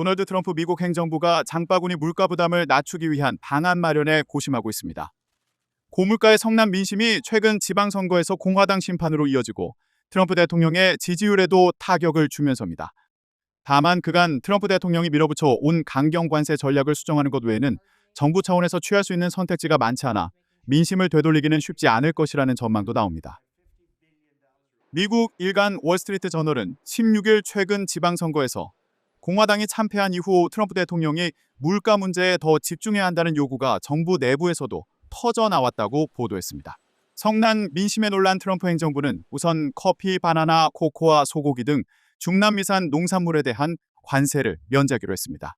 도널드 트럼프 미국 행정부가 장바구니 물가 부담을 낮추기 위한 방안 마련에 고심하고 있습니다. 고물가의 성난 민심이 최근 지방선거에서 공화당 심판으로 이어지고 트럼프 대통령의 지지율에도 타격을 주면서입니다. 다만 그간 트럼프 대통령이 밀어붙여 온 강경 관세 전략을 수정하는 것 외에는 정부 차원에서 취할 수 있는 선택지가 많지 않아 민심을 되돌리기는 쉽지 않을 것이라는 전망도 나옵니다. 미국 일간 월스트리트 저널은 16일 최근 지방선거에서 공화당이 참패한 이후 트럼프 대통령이 물가 문제에 더 집중해야 한다는 요구가 정부 내부에서도 터져나왔다고 보도했습니다. 성난 민심에 놀란 트럼프 행정부는 우선 커피, 바나나, 코코아, 소고기 등 중남미산 농산물에 대한 관세를 면제하기로 했습니다.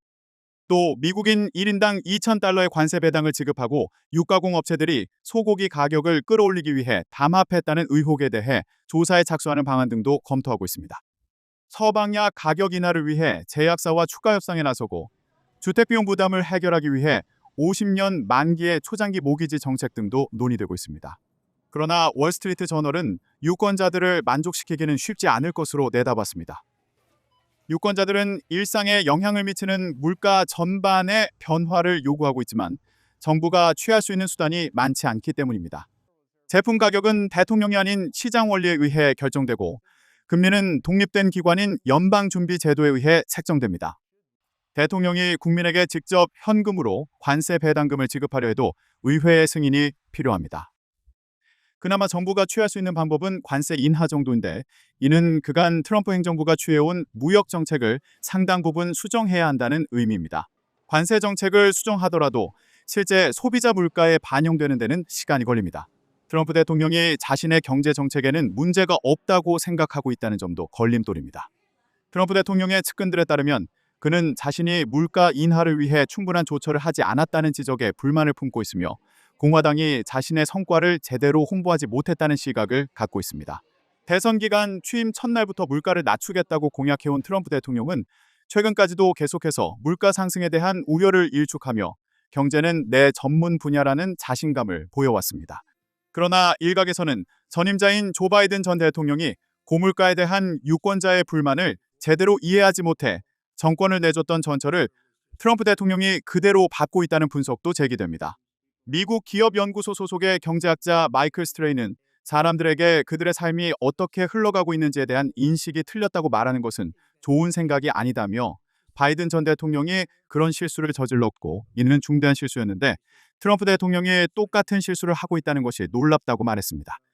또 미국인 1인당 $2,000의 관세 배당을 지급하고 육가공 업체들이 소고기 가격을 끌어올리기 위해 담합했다는 의혹에 대해 조사에 착수하는 방안 등도 검토하고 있습니다. 서방약 가격 인하를 위해 제약사와 추가 협상에 나서고 주택비용 부담을 해결하기 위해 50년 만기의 초장기 모기지 정책 등도 논의되고 있습니다. 그러나 월스트리트 저널은 유권자들을 만족시키기는 쉽지 않을 것으로 내다봤습니다. 유권자들은 일상에 영향을 미치는 물가 전반의 변화를 요구하고 있지만 정부가 취할 수 있는 수단이 많지 않기 때문입니다. 제품 가격은 대통령이 아닌 시장 원리에 의해 결정되고 금리는 독립된 기관인 연방준비제도에 의해 책정됩니다. 대통령이 국민에게 직접 현금으로 관세 배당금을 지급하려 해도 의회의 승인이 필요합니다. 그나마 정부가 취할 수 있는 방법은 관세 인하 정도인데 이는 그간 트럼프 행정부가 취해온 무역 정책을 상당 부분 수정해야 한다는 의미입니다. 관세 정책을 수정하더라도 실제 소비자 물가에 반영되는 데는 시간이 걸립니다. 트럼프 대통령이 자신의 경제 정책에는 문제가 없다고 생각하고 있다는 점도 걸림돌입니다. 트럼프 대통령의 측근들에 따르면 그는 자신이 물가 인하를 위해 충분한 조처를 하지 않았다는 지적에 불만을 품고 있으며 공화당이 자신의 성과를 제대로 홍보하지 못했다는 시각을 갖고 있습니다. 대선 기간 취임 첫날부터 물가를 낮추겠다고 공약해온 트럼프 대통령은 최근까지도 계속해서 물가 상승에 대한 우려를 일축하며 경제는 내 전문 분야라는 자신감을 보여왔습니다. 그러나 일각에서는 전임자인 조 바이든 전 대통령이 고물가에 대한 유권자의 불만을 제대로 이해하지 못해 정권을 내줬던 전철을 트럼프 대통령이 그대로 밟고 있다는 분석도 제기됩니다. 미국 기업연구소 소속의 경제학자 마이클 스트레이는 사람들에게 그들의 삶이 어떻게 흘러가고 있는지에 대한 인식이 틀렸다고 말하는 것은 좋은 생각이 아니다며 바이든 전 대통령이 그런 실수를 저질렀고 이는 중대한 실수였는데 트럼프 대통령이 똑같은 실수를 하고 있다는 것이 놀랍다고 말했습니다.